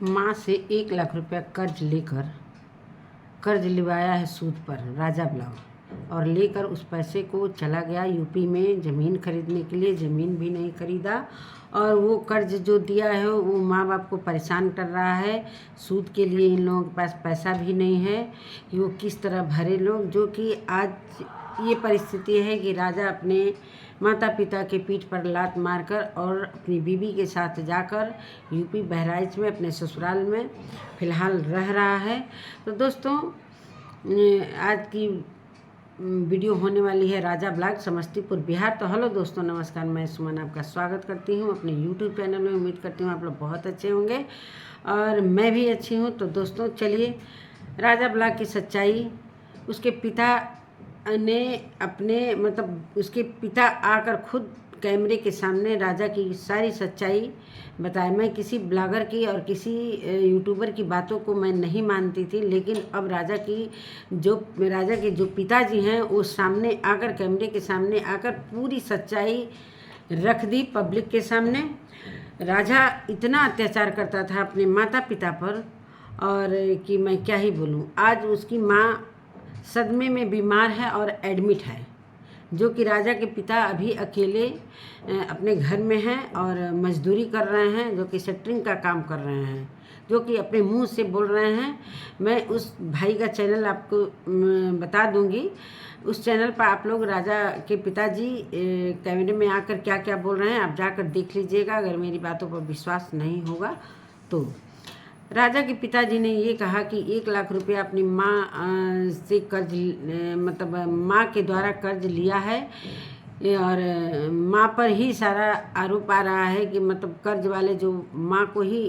माँ से 1 लाख रुपया कर्ज लिवाया है सूद पर राजा ब्लॉग, और लेकर उस पैसे को चला गया यूपी में ज़मीन खरीदने के लिए। ज़मीन भी नहीं खरीदा और वो कर्ज जो दिया है वो माँ बाप को परेशान कर रहा है। सूद के लिए इन लोगों के पास पैसा भी नहीं है कि वो किस तरह भरे लोग, जो कि आज ये परिस्थिति है कि राजा अपने माता पिता के पीठ पर लात मारकर और अपनी बीवी के साथ जाकर यूपी बहराइच में अपने ससुराल में फ़िलहाल रह रहा है। तो दोस्तों, आज की वीडियो होने वाली है राजा ब्लॉग समस्तीपुर बिहार। तो हेलो दोस्तों, नमस्कार, मैं सुमन आपका स्वागत करती हूँ अपने यूट्यूब चैनल में। उम्मीद करती हूँ आप लोग बहुत अच्छे होंगे और मैं भी अच्छी हूँ। तो दोस्तों चलिए, राजा ब्लॉग की सच्चाई, उसके पिता ने अपने उसके पिता आकर खुद कैमरे के सामने राजा की सारी सच्चाई बताया। मैं किसी ब्लॉगर की और किसी यूट्यूबर की बातों को मैं नहीं मानती थी, लेकिन अब राजा के जो पिताजी हैं वो सामने आकर, कैमरे के सामने आकर पूरी सच्चाई रख दी पब्लिक के सामने। राजा इतना अत्याचार करता था अपने माता पिता पर और कि मैं क्या ही बोलूँ। आज उसकी माँ सदमे में बीमार है और एडमिट है, जो कि राजा के पिता अभी अकेले अपने घर में हैं और मजदूरी कर रहे हैं, जो कि शटरिंग का काम कर रहे हैं, जो कि अपने मुंह से बोल रहे हैं। मैं उस भाई का चैनल आपको बता दूंगी। उस चैनल पर आप लोग राजा के पिताजी कैमरे में आकर क्या क्या बोल रहे हैं आप जाकर देख लीजिएगा, अगर मेरी बातों पर विश्वास नहीं होगा तो। राजा के पिताजी ने ये कहा कि 1 लाख रुपया अपनी माँ से कर्ज माँ के द्वारा कर्ज लिया है और माँ पर ही सारा आरोप आ रहा है कि कर्ज वाले जो माँ को ही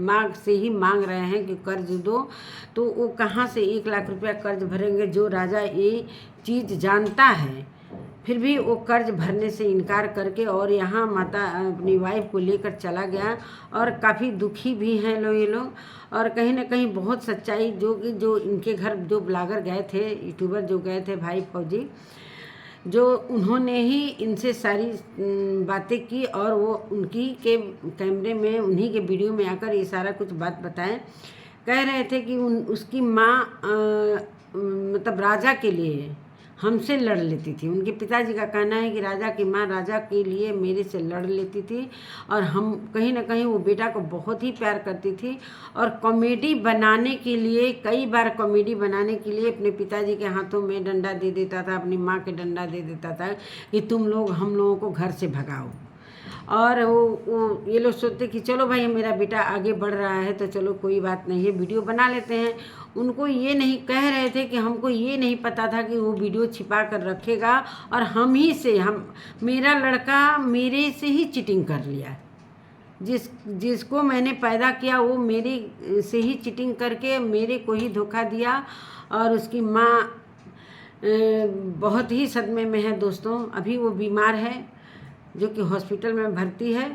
माँ से ही मांग रहे हैं कि कर्ज दो। तो वो कहाँ से 1 लाख रुपया कर्ज भरेंगे, जो राजा ये चीज़ जानता है फिर भी वो कर्ज भरने से इनकार करके और यहाँ माता अपनी वाइफ को लेकर चला गया। और काफ़ी दुखी भी हैं ये लोग, और कहीं ना कहीं बहुत सच्चाई जो इनके घर जो ब्लॉगर गए थे, यूट्यूबर जो गए थे भाई फौजी, जो उन्होंने ही इनसे सारी बातें की और वो उनकी के कैमरे में, उन्हीं के वीडियो में आकर ये सारा कुछ बात बताएं। कह रहे थे कि उसकी माँ राजा के लिए हमसे लड़ लेती थी। उनके पिताजी का कहना है कि राजा की माँ राजा के लिए मेरे से लड़ लेती थी और हम कहीं ना कहीं वो बेटा को बहुत ही प्यार करती थी। और कॉमेडी बनाने के लिए, कई बार कॉमेडी बनाने के लिए अपने पिताजी के हाथों में डंडा दे देता था, अपनी माँ के डंडा दे देता था कि तुम लोग हम लोगों को घर से भगाओ। और वो ये लोग सोचते कि चलो भाई मेरा बेटा आगे बढ़ रहा है तो चलो कोई बात नहीं है, वीडियो बना लेते हैं। उनको ये नहीं कह रहे थे कि हमको ये नहीं पता था कि वो वीडियो छिपा कर रखेगा और मेरा लड़का मेरे से ही चीटिंग कर लिया। जिसको मैंने पैदा किया वो मेरे से ही चीटिंग करके मेरे को ही धोखा दिया। और उसकी माँ बहुत ही सदमे में है दोस्तों। अभी वो बीमार है, जो कि हॉस्पिटल में भर्ती है,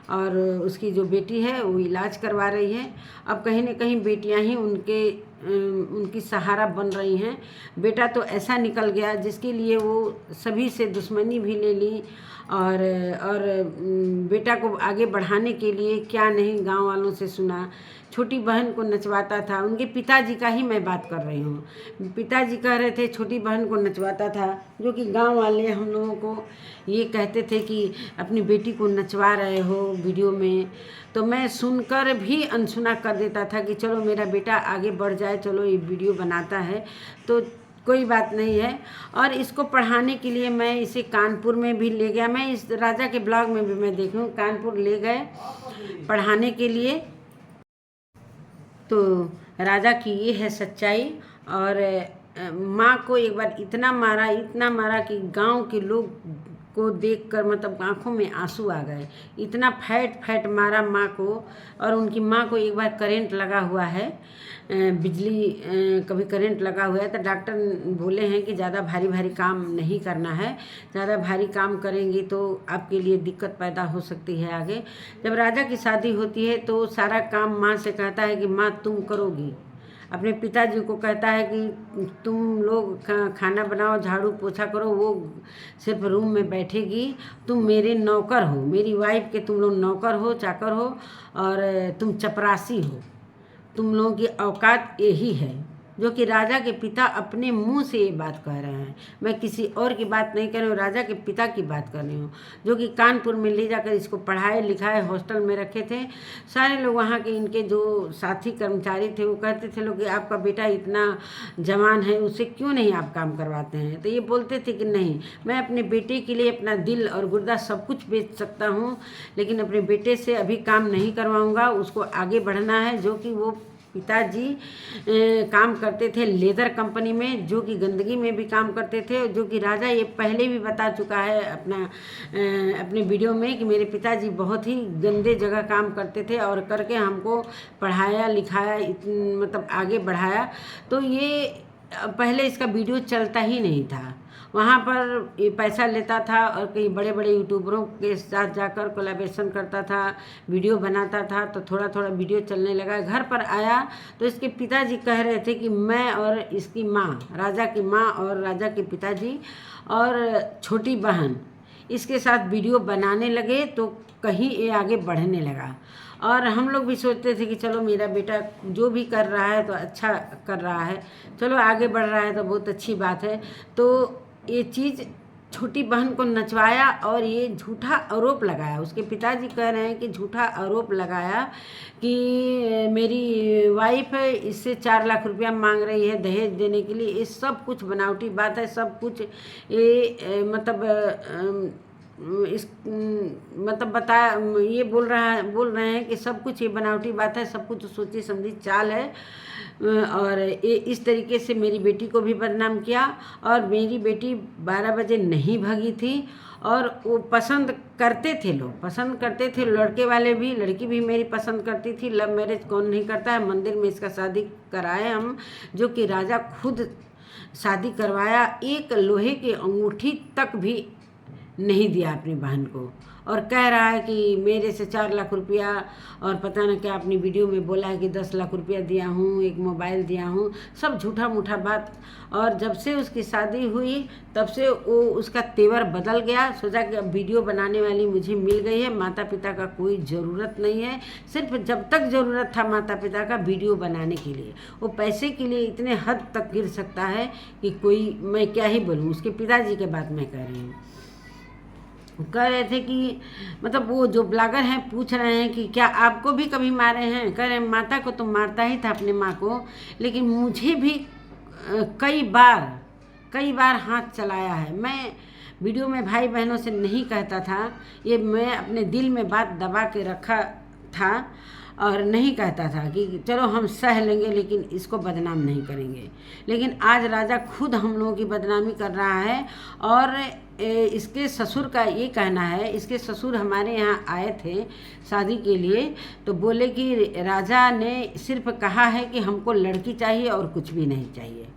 और उसकी जो बेटी है वो इलाज करवा रही है। अब कहीं ना कहीं बेटियां ही उनकी सहारा बन रही हैं। बेटा तो ऐसा निकल गया जिसके लिए वो सभी से दुश्मनी भी ले ली और बेटा को आगे बढ़ाने के लिए क्या नहीं गांव वालों से सुना। छोटी बहन को नचवाता था, उनके पिताजी का ही मैं बात कर रही हूँ। पिताजी कह रहे थे छोटी बहन को नचवाता था, जो कि गांव वाले हम लोगों को ये कहते थे कि अपनी बेटी को नचवा रहे हो वीडियो में। तो मैं सुनकर भी अनसुना कर देता था कि चलो मेरा बेटा आगे बढ़ जाए, चलो ये वीडियो बनाता है तो कोई बात नहीं है। और इसको पढ़ाने के लिए मैं इसे कानपुर में भी ले गया। मैं इस राजा के ब्लॉग में भी मैं देखूँ, कानपुर ले गए पढ़ाने के लिए। तो राजा की ये है सच्चाई। और माँ को एक बार इतना मारा कि गांव के लोग को देखकर आंखों में आंसू आ गए। इतना फैट मारा माँ को। और उनकी माँ को एक बार करंट लगा हुआ है, कभी करंट लगा हुआ है तो डॉक्टर बोले हैं कि ज़्यादा भारी काम नहीं करना है, ज़्यादा भारी काम करेंगी तो आपके लिए दिक्कत पैदा हो सकती है आगे। जब राजा की शादी होती है तो सारा काम माँ से कहता है कि माँ तुम करोगी, अपने पिताजी को कहता है कि तुम लोग खाना बनाओ, झाड़ू पोछा करो, वो सिर्फ रूम में बैठेगी, तुम मेरे नौकर हो, मेरी वाइफ के तुम लोग नौकर हो, चाकर हो, और तुम चपरासी हो, तुम लोगों की औकात यही है। जो कि राजा के पिता अपने मुंह से ये बात कह रहे हैं। मैं किसी और की बात नहीं कर रही हूँ, राजा के पिता की बात कर रही हूँ, जो कि कानपुर में ले जाकर इसको पढ़ाए लिखाए हॉस्टल में रखे थे। सारे लोग वहाँ के इनके जो साथी कर्मचारी थे वो कहते थे लोग कि आपका बेटा इतना जवान है, उससे क्यों नहीं आप काम करवाते हैं। तो ये बोलते थे कि नहीं, मैं अपने बेटे के लिए अपना दिल और गुर्दा सब कुछ बेच सकता हूँ, लेकिन अपने बेटे से अभी काम नहीं करवाऊँगा, उसको आगे बढ़ना है। जो कि वो पिताजी काम करते थे लेदर कंपनी में, जो कि गंदगी में भी काम करते थे। जो कि राजा ये पहले भी बता चुका है अपने वीडियो में कि मेरे पिताजी बहुत ही गंदे जगह काम करते थे और करके हमको पढ़ाया लिखाया, मतलब आगे बढ़ाया। तो ये पहले इसका वीडियो चलता ही नहीं था, वहाँ पर ये पैसा लेता था और कई बड़े बड़े यूट्यूबरों के साथ जाकर कोलैबोरेशन करता था, वीडियो बनाता था। तो थोड़ा थोड़ा वीडियो चलने लगा। घर पर आया तो इसके पिताजी कह रहे थे कि मैं और इसकी माँ, राजा की माँ और राजा के पिताजी और छोटी बहन इसके साथ वीडियो बनाने लगे, तो कहीं ये आगे बढ़ने लगा। और हम लोग भी सोचते थे कि चलो मेरा बेटा जो भी कर रहा है तो अच्छा कर रहा है, चलो आगे बढ़ रहा है तो बहुत अच्छी बात है। तो ये चीज़ छोटी बहन को नचवाया और ये झूठा आरोप लगाया। उसके पिताजी कह रहे हैं कि झूठा आरोप लगाया कि मेरी वाइफ है, इससे 4 लाख रुपया मांग रही है दहेज देने के लिए। ये सब कुछ बनावटी बात है, सब कुछ ये मतलब इस मतलब ये बोल रहे हैं कि सब कुछ ये बनावटी बात है, सब कुछ सोची समझी चाल है। और ये इस तरीके से मेरी बेटी को भी बदनाम किया। और मेरी बेटी 12 बजे नहीं भागी थी, और वो पसंद करते थे, लोग पसंद करते थे, लड़के वाले भी, लड़की भी मेरी पसंद करती थी। लव मैरिज कौन नहीं करता है। मंदिर में इसका शादी कराए हम, जो कि राजा खुद शादी करवाया। एक लोहे की अंगूठी तक भी नहीं दिया अपनी बहन को, और कह रहा है कि मेरे से 4 लाख रुपया, और पता न क्या अपनी वीडियो में बोला है कि 10 लाख रुपया दिया हूँ, एक मोबाइल दिया हूँ, सब झूठा मूठा बात। और जब से उसकी शादी हुई तब से वो उसका तेवर बदल गया। सोचा कि अब वीडियो बनाने वाली मुझे मिल गई है, माता पिता का कोई ज़रूरत नहीं है। सिर्फ जब तक ज़रूरत था माता पिता का वीडियो बनाने के लिए, वो पैसे के लिए इतने हद तक गिर सकता है कि कोई, मैं क्या ही बोलूँ। उसके पिताजी के बात मैं कह रही हूँ। कह रहे थे कि मतलब वो जो ब्लॉगर हैं पूछ रहे हैं कि क्या आपको भी कभी मारे हैं। कह रहे हैं माता को तो मारता ही था अपने माँ को, लेकिन मुझे भी कई बार हाथ चलाया है। मैं वीडियो में भाई बहनों से नहीं कहता था, ये मैं अपने दिल में बात दबा के रखा था और नहीं कहता था कि चलो हम सह लेंगे लेकिन इसको बदनाम नहीं करेंगे। लेकिन आज राजा खुद हम लोगों की बदनामी कर रहा है। और इसके ससुर का ये कहना है, इसके ससुर हमारे यहाँ आए थे शादी के लिए, तो बोले कि राजा ने सिर्फ कहा है कि हमको लड़की चाहिए और कुछ भी नहीं चाहिए।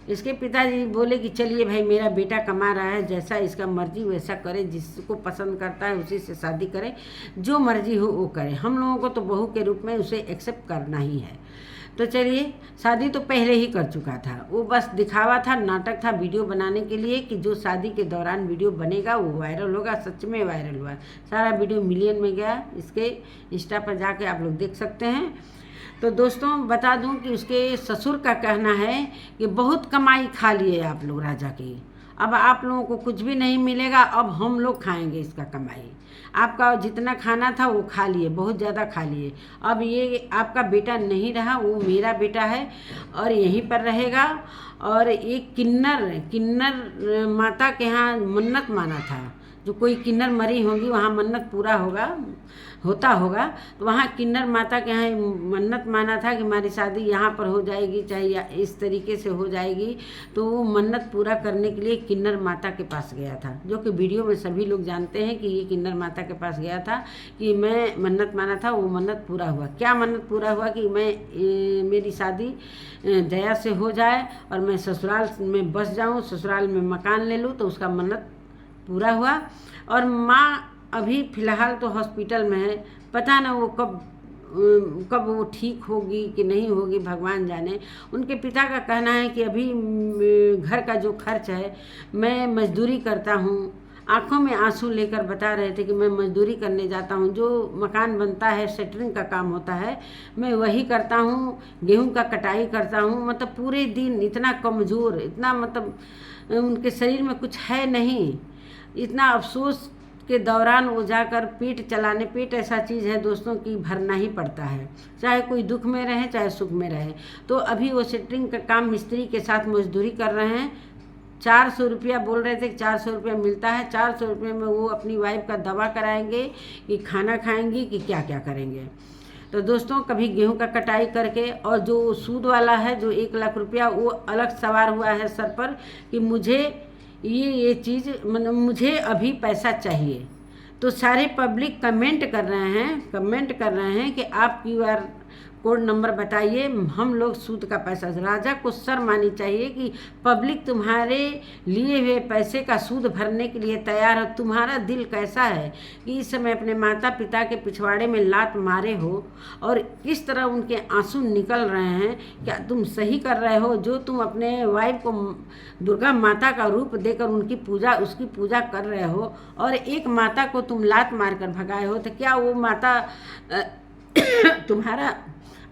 इसके पिताजी बोले कि चलिए भाई, मेरा बेटा कमा रहा है, जैसा इसका मर्जी वैसा करे, जिसको पसंद करता है उसी से शादी करे, जो मर्जी हो वो करे। हम लोगों को तो बहू के रूप में उसे एक्सेप्ट करना ही है। तो चलिए, शादी तो पहले ही कर चुका था, वो बस दिखावा था, नाटक था वीडियो बनाने के लिए कि जो शादी के दौरान वीडियो बनेगा वो वायरल होगा। सच में वायरल हुआ, सारा वीडियो मिलियन में गया। इसके इंस्टा पर जाके आप लोग देख सकते हैं। तो दोस्तों बता दूं कि उसके ससुर का कहना है कि बहुत कमाई खा लिए आप लोग राजा की, अब आप लोगों को कुछ भी नहीं मिलेगा, अब हम लोग खाएंगे इसका कमाई। आपका जितना खाना था वो खा लिए, बहुत ज़्यादा खा लिए। अब ये आपका बेटा नहीं रहा, वो मेरा बेटा है और यहीं पर रहेगा। और एक किन्नर माता के यहाँ मन्नत माना था, जो कोई किन्नर मरी होगी वहाँ मन्नत पूरा होता होगा, तो वहाँ किन्नर माता के यहाँ मन्नत माना था कि हमारी शादी यहाँ पर हो जाएगी, चाहे इस तरीके से हो जाएगी। तो वो मन्नत पूरा करने के लिए किन्नर माता के पास गया था, जो कि वीडियो में सभी लोग जानते हैं कि ये किन्नर माता के पास गया था कि मैं मन्नत माना था, वो मन्नत पूरा हुआ। क्या मन्नत पूरा हुआ कि मेरी शादी दया से हो जाए और मैं ससुराल में बस जाऊँ, ससुराल में मकान ले लूँ, तो उसका मन्नत पूरा हुआ। और माँ अभी फ़िलहाल तो हॉस्पिटल में है, पता ना वो कब कब वो ठीक होगी कि नहीं होगी भगवान जाने। उनके पिता का कहना है कि अभी घर का जो खर्च है, मैं मजदूरी करता हूँ। आंखों में आंसू लेकर बता रहे थे कि मैं मजदूरी करने जाता हूँ, जो मकान बनता है शटरिंग का काम होता है, मैं वही करता हूँ, गेहूं का कटाई करता हूँ। मतलब पूरे दिन इतना कमज़ोर, इतना मतलब उनके शरीर में कुछ है नहीं, इतना अफसोस के दौरान वो जाकर पेट चलाने, पेट ऐसा चीज़ है दोस्तों कि भरना ही पड़ता है, चाहे कोई दुख में रहे चाहे सुख में रहे। तो अभी वो शटरिंग का काम मिस्त्री के साथ मजदूरी कर रहे हैं। 400 रुपया बोल रहे थे कि 400 रुपया मिलता है। 400 रुपये में वो अपनी वाइफ का दवा कराएंगे कि खाना खाएंगी कि क्या क्या करेंगे। तो दोस्तों कभी गेहूं का कटाई करके, और जो सूद वाला है जो 1 लाख रुपया, वो अलग सवार हुआ है सर पर कि मुझे ये चीज़ मतलब मुझे अभी पैसा चाहिए। तो सारे पब्लिक कमेंट कर रहे हैं कि आप QR कोड नंबर बताइए, हम लोग सूद का पैसा। राजा को शर्म आनी चाहिए कि पब्लिक तुम्हारे लिए हुए पैसे का सूद भरने के लिए तैयार हो। तुम्हारा दिल कैसा है कि इस समय अपने माता पिता के पिछवाड़े में लात मारे हो और किस तरह उनके आंसू निकल रहे हैं। क्या तुम सही कर रहे हो? जो तुम अपने वाइफ को दुर्गा माता का रूप देकर उसकी पूजा कर रहे हो और एक माता को तुम लात मारकर भगाए हो, तो क्या वो माता तुम्हारा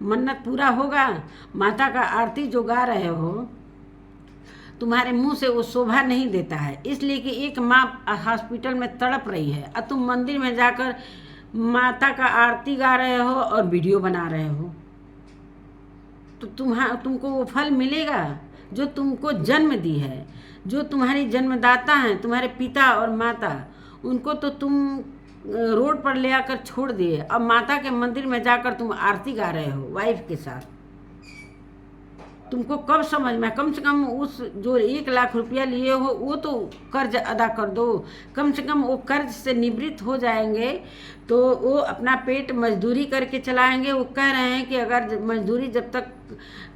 मन्नत पूरा होगा? माता का आरती जो गा रहे हो, तुम्हारे मुंह से वो शोभा नहीं देता है। इसलिए कि एक माँ हॉस्पिटल में तड़प रही है और तुम मंदिर में जाकर माता का आरती गा रहे हो और वीडियो बना रहे हो, तो तुमको वो फल मिलेगा जो तुमको जन्म दी है, जो तुम्हारी जन्मदाता हैं, तुम्हारे पिता और माता। उनको तो तुम रोड पर ले आकर छोड़ दिए, अब माता के मंदिर में जाकर तुम आरती गा रहे हो वाइफ के साथ। तुमको कब समझ में? कम से कम उस जो 1 लाख रुपया लिए हो वो तो कर्ज अदा कर दो, कम से कम वो कर्ज से निवृत्त हो जाएंगे तो वो अपना पेट मजदूरी करके चलाएंगे। वो कह रहे हैं कि अगर मजदूरी जब तक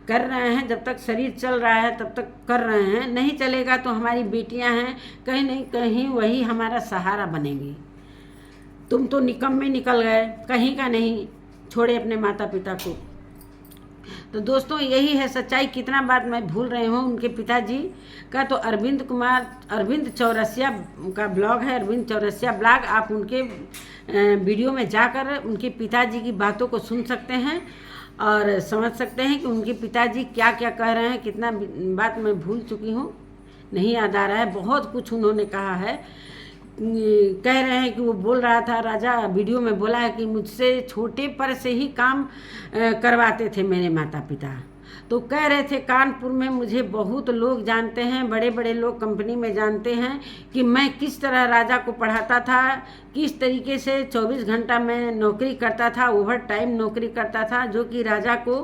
कर रहे हैं, जब तक शरीर चल रहा है तब तक कर रहे हैं, नहीं चलेगा तो हमारी बेटियां हैं, कहीं नहीं कहीं वही हमारा सहारा बनेंगी। तुम तो निकम्मे निकल गए, कहीं का नहीं छोड़े अपने माता पिता को। तो दोस्तों यही है सच्चाई। कितना बात मैं भूल रही हूँ। उनके पिताजी का तो अरविंद चौरसिया का ब्लॉग है, अरविंद चौरसिया ब्लॉग। आप उनके वीडियो में जाकर उनके पिताजी की बातों को सुन सकते हैं और समझ सकते हैं कि उनके पिताजी क्या क्या कह रहे हैं। कितना बात मैं भूल चुकी हूँ, नहीं याद आ रहा है। बहुत कुछ उन्होंने कहा है। कह रहे हैं कि वो बोल रहा था, राजा वीडियो में बोला है कि मुझसे छोटे पर से ही काम करवाते थे मेरे माता पिता। तो कह रहे थे कानपुर में मुझे बहुत लोग जानते हैं, बड़े बड़े लोग कंपनी में जानते हैं कि मैं किस तरह राजा को पढ़ाता था, किस तरीके से 24 घंटा मैं नौकरी करता था, ओवर टाइम नौकरी करता था, जो कि राजा को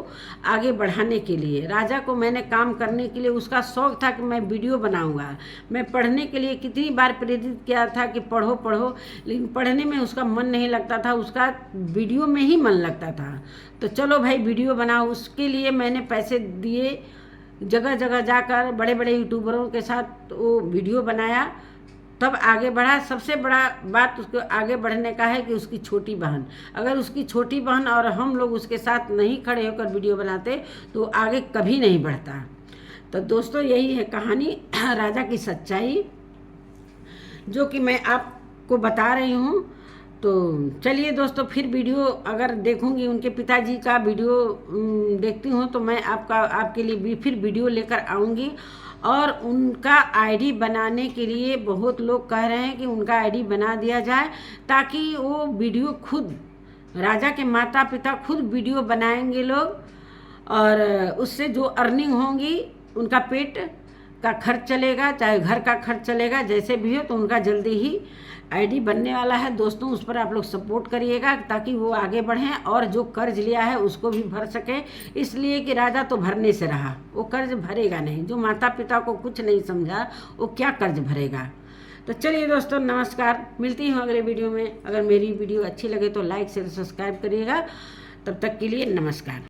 आगे बढ़ाने के लिए, राजा को मैंने काम करने के लिए, उसका शौक़ था कि मैं वीडियो बनाऊंगा। मैं पढ़ने के लिए कितनी बार प्रेरित किया था कि पढ़ो पढ़ो, लेकिन पढ़ने में उसका मन नहीं लगता था, उसका वीडियो में ही मन लगता था। तो चलो भाई वीडियो बनाओ। उसके लिए मैंने पैसे दिए, जगह जगह जाकर बड़े बड़े यूट्यूबरों के साथ वो वीडियो बनाया, तब आगे बढ़ा। सबसे बड़ा बात उसको आगे बढ़ने का है कि उसकी छोटी बहन, अगर उसकी छोटी बहन और हम लोग उसके साथ नहीं खड़े होकर वीडियो बनाते तो आगे कभी नहीं बढ़ता। तो दोस्तों यही है कहानी, राजा की सच्चाई जो कि मैं आपको बता रही हूँ। तो चलिए दोस्तों, फिर वीडियो अगर देखूंगी, उनके पिताजी का वीडियो देखती हूँ तो मैं आपके लिए भी फिर वीडियो लेकर आऊँगी। और उनका आईडी बनाने के लिए बहुत लोग कह रहे हैं कि उनका आईडी बना दिया जाए, ताकि वो वीडियो खुद, राजा के माता पिता खुद वीडियो बनाएंगे लोग, और उससे जो अर्निंग होंगी उनका पेट का खर्च चलेगा, चाहे घर का खर्च चलेगा, जैसे भी हो। तो उनका जल्दी ही आईडी बनने वाला है दोस्तों, उस पर आप लोग सपोर्ट करिएगा ताकि वो आगे बढ़ें और जो कर्ज लिया है उसको भी भर सके। इसलिए कि राजा तो भरने से रहा, वो कर्ज भरेगा नहीं। जो माता पिता को कुछ नहीं समझा वो क्या कर्ज भरेगा। तो चलिए दोस्तों, नमस्कार, मिलती हूँ अगले वीडियो में। अगर मेरी वीडियो अच्छी लगे तो लाइक शेयर सब्सक्राइब करिएगा। तब तक के लिए नमस्कार।